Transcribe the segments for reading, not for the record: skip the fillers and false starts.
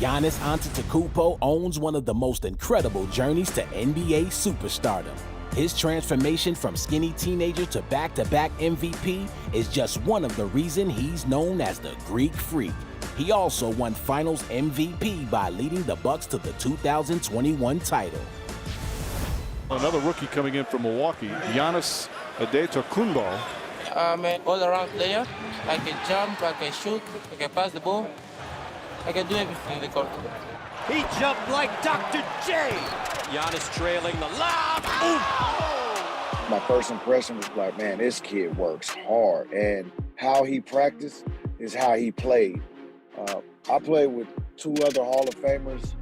Giannis Antetokounmpo owns one of the most incredible journeys to NBA superstardom. His transformation from skinny teenager to back-to-back MVP is just one of the reasons he's known as the Greek Freak. He also won Finals MVP by leading the Bucks to the 2021 title. Another rookie coming in from Milwaukee, Giannis Antetokounmpo. I'm an all-around player. I can jump, I can shoot, I can pass the ball. I can do everything in the court. He jumped like Dr. J. Giannis trailing the lob. Oh! My first impression was like, man, this kid works hard. And how he practiced is how he played. I played with two other Hall of Famers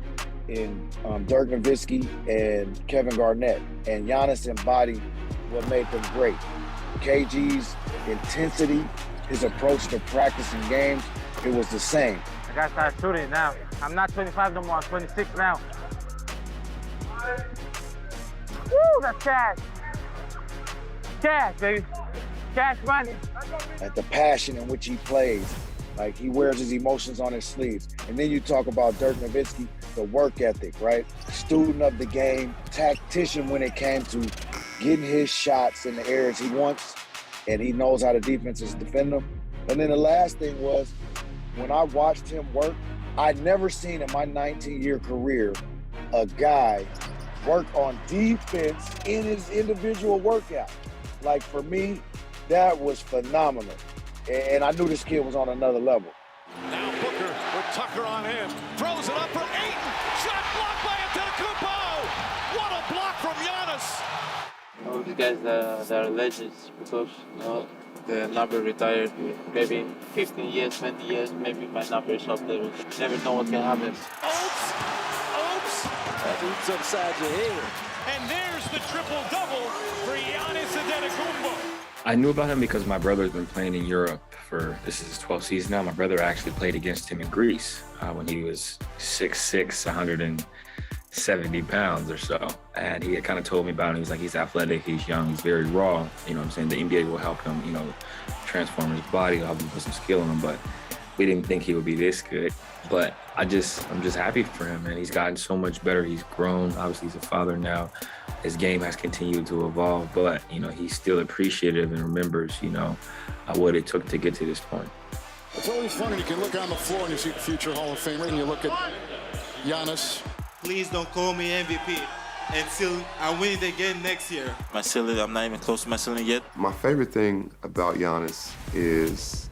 in Dirk Nowitzki and Kevin Garnett. And Giannis embodied what made them great. KG's intensity, his approach to practicing games, it was the same. I gotta start shooting now. I'm not 25 no more, I'm 26 now. Woo, that's cash. Cash, baby. Cash money. At the passion in which he plays, like he wears his emotions on his sleeves. And then you talk about Dirk Nowitzki, the work ethic, right? Student of the game, tactician when it came to getting his shots in the areas he wants, and he knows how the defenses defend them. And then the last thing was, when I watched him work, I'd never seen in my 19-year career a guy work on defense in his individual workout. Like for me, that was phenomenal. And I knew this kid was on another level. Now Booker with Tucker on him. Throws it up for Ayton. Shot blocked by Antetokounmpo. What a block from Giannis. All these guys that are legends because the number retired maybe 15 years, 20 years, maybe my number is up there. You never know what can happen. Oops. That boots upside your head. And there's the triple-double for Giannis Antetokounmpo. I knew about him because my brother's been playing in Europe this is his 12th season now. My brother actually played against him in Greece when he was 6'6", 170 pounds or so. And he had kind of told me about him. He was like, he's athletic, he's young, he's very raw. You know what I'm saying? The NBA will help him, transform his body, help him put some skill in him. But we didn't think he would be this good. But I'm just happy for him, man. He's gotten so much better. He's grown. Obviously, he's a father now. His game has continued to evolve, but, he's still appreciative and remembers, what it took to get to this point. It's always fun when you can look on the floor and you see the future Hall of Famer and you look at Giannis. Please don't call me MVP until I win it again next year. My ceiling, I'm not even close to my ceiling yet. My favorite thing about Giannis is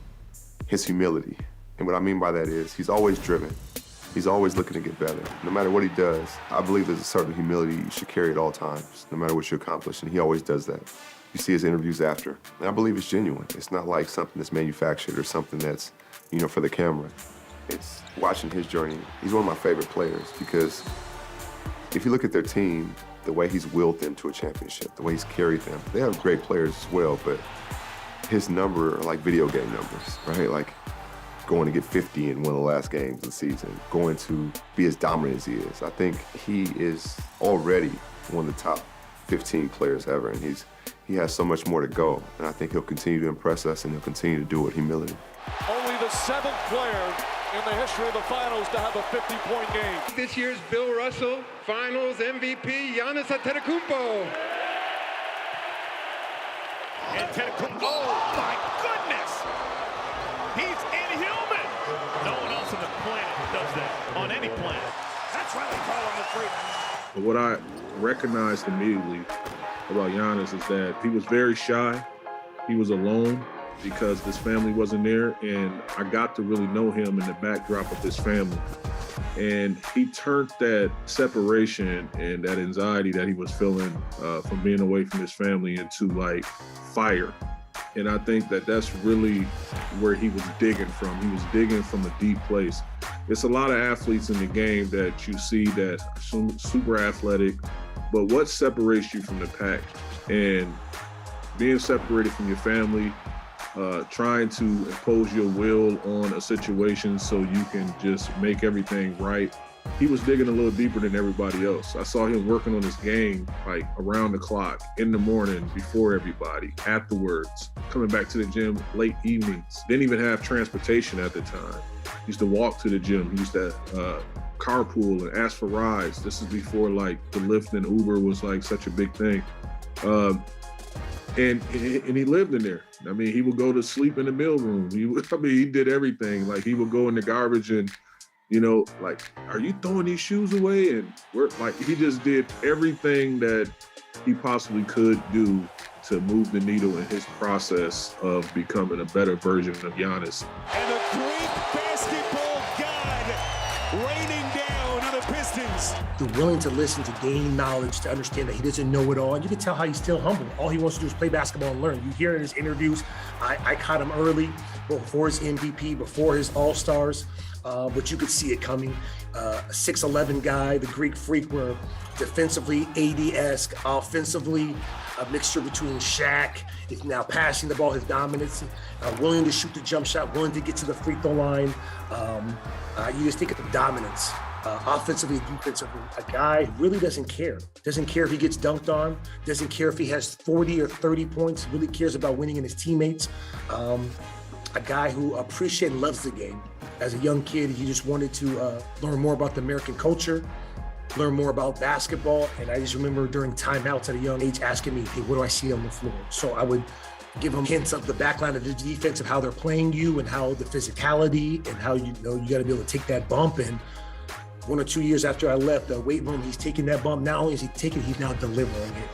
his humility. And what I mean by that is he's always driven. He's always looking to get better. No matter what he does, I believe there's a certain humility you should carry at all times, no matter what you accomplish, and he always does that. You see his interviews after, and I believe it's genuine. It's not like something that's manufactured or something that's, for the camera. It's watching his journey. He's one of my favorite players because if you look at their team, the way he's willed them to a championship, the way he's carried them, they have great players as well, but his number are like video game numbers, right? Like going to get 50 in one of the last games of the season, going to be as dominant as he is. I think he is already one of the top 15 players ever, and he has so much more to go. And I think he'll continue to impress us, and he'll continue to do it with humility. Only the 7th player in the history of the finals to have a 50-point game. This year's Bill Russell Finals MVP, Giannis Antetokounmpo. Antetokounmpo, oh my goodness! He's inhuman! No one else on the planet does that, on any planet. That's why they call him the freak. What I recognized immediately about Giannis is that he was very shy. He was alone because his family wasn't there, and I got to really know him in the backdrop of his family. And he turned that separation and that anxiety that he was feeling from being away from his family into like fire. And I think that that's really where he was digging from. He was digging from a deep place. It's a lot of athletes in the game that you see that super athletic, but what separates you from the pack? And being separated from your family, trying to impose your will on a situation so you can just make everything right. He was digging a little deeper than everybody else. I saw him working on his game like around the clock, in the morning, before everybody, afterwards, coming back to the gym late evenings. Didn't even have transportation at the time. used to walk to the gym. He used to carpool and ask for rides. This is before like the Lyft and Uber was like such a big thing. And he lived in there. I mean, he would go to sleep in the meal room. He did everything. Like he would go in the garbage and, you know, like, are you throwing these shoes away? And he just did everything that he possibly could do to move the needle in his process of becoming a better version of Giannis. And a great basketball god raining down on the Pistons. They're willing to listen, to gain knowledge, to understand that he doesn't know it all. And you can tell how he's still humble. All he wants to do is play basketball and learn. You hear in his interviews, I caught him early, before his MVP, before his All-Stars, but you could see it coming. A 6'11" guy, the Greek freak, were defensively AD-esque, offensively a mixture between Shaq, is now passing the ball, his dominance, willing to shoot the jump shot, willing to get to the free throw line. You just think of the dominance, offensively, defensively. A guy who really doesn't care. Doesn't care if he gets dunked on, doesn't care if he has 40 or 30 points, really cares about winning in his teammates. A guy who appreciates and loves the game. As a young kid, he just wanted to learn more about the American culture, learn more about basketball. And I just remember during timeouts at a young age asking me, hey, what do I see on the floor? So I would give him hints of the backline of the defense, of how they're playing you and how the physicality and how you got to be able to take that bump. And 1 or 2 years after I left the weight room, he's taking that bump. Not only is he taking it, he's now delivering it.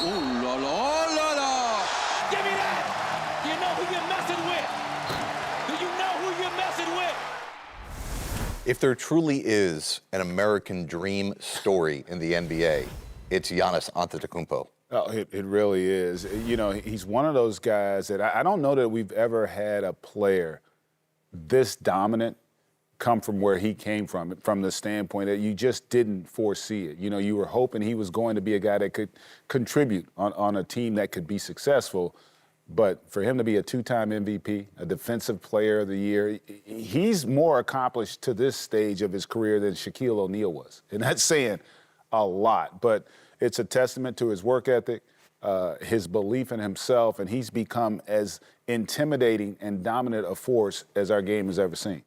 Ooh la la la la! Give me that! You know who you're messing with? Do you know who you're messing with? If there truly is an American dream story in the NBA, it's Giannis Antetokounmpo. Oh, it really is. You know, he's one of those guys that I don't know that we've ever had a player this dominant come from where he came from the standpoint that you just didn't foresee it. You know, you were hoping he was going to be a guy that could contribute on a team that could be successful. But for him to be a two-time MVP, a Defensive Player of the Year, he's more accomplished to this stage of his career than Shaquille O'Neal was. And that's saying a lot. But it's a testament to his work ethic, his belief in himself, and he's become as intimidating and dominant a force as our game has ever seen.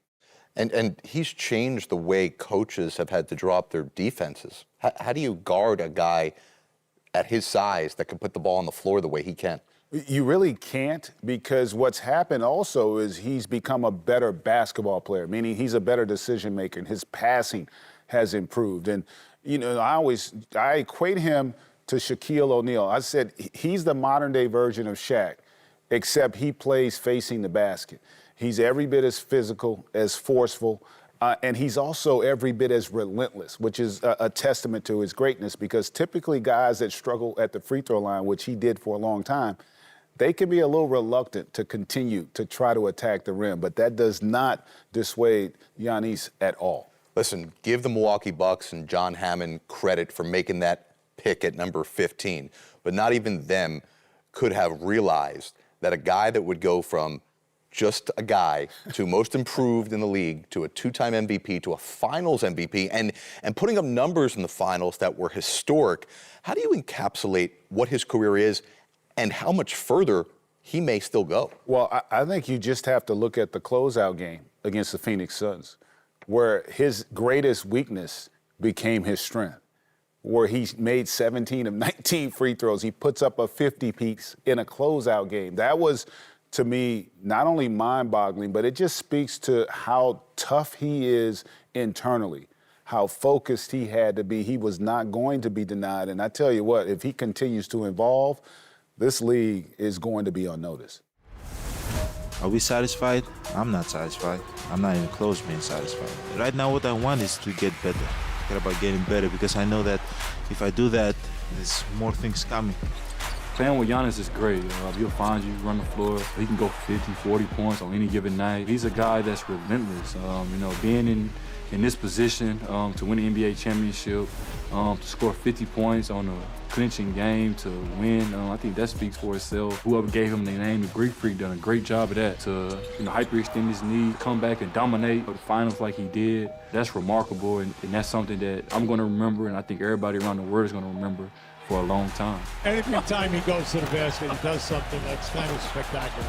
And he's changed the way coaches have had to drop their defenses. How do you guard a guy at his size that can put the ball on the floor the way he can? You really can't, because what's happened also is he's become a better basketball player, meaning he's a better decision maker, and his passing has improved. And, you know, I equate him to Shaquille O'Neal. I said he's the modern day version of Shaq, except he plays facing the basket. He's every bit as physical, as forceful, and he's also every bit as relentless, which is a testament to his greatness, because typically guys that struggle at the free throw line, which he did for a long time, they can be a little reluctant to continue to try to attack the rim, but that does not dissuade Giannis at all. Listen, give the Milwaukee Bucks and John Hammond credit for making that pick at number 15, but not even them could have realized that a guy that would go from just a guy to most improved in the league, to a two-time MVP, to a finals MVP, and putting up numbers in the finals that were historic. How do you encapsulate what his career is and how much further he may still go? Well, I think you just have to look at the closeout game against the Phoenix Suns, where his greatest weakness became his strength, where he made 17 of 19 free throws. He puts up a 50-piece in a closeout game. That was, to me, not only mind-boggling, but it just speaks to how tough he is internally, how focused he had to be. He was not going to be denied. And I tell you what, if he continues to evolve, this league is going to be on notice. Are we satisfied? I'm not satisfied. I'm not even close to being satisfied. Right now, what I want is to get better. I care about getting better, because I know that if I do that, there's more things coming. Playing with Giannis is great. He'll find you, run the floor. He can go 50, 40 points on any given night. He's a guy that's relentless. You know, being in this position to win the NBA championship, to score 50 points on a clinching game, to win, I think that speaks for itself. Whoever gave him the name, the Greek Freak, done a great job of that. To hyperextend his knee, come back and dominate the finals like he did, that's remarkable, and that's something that I'm going to remember, and I think everybody around the world is going to remember for a long time. Every time he goes to the basket, he does something that's kind of spectacular.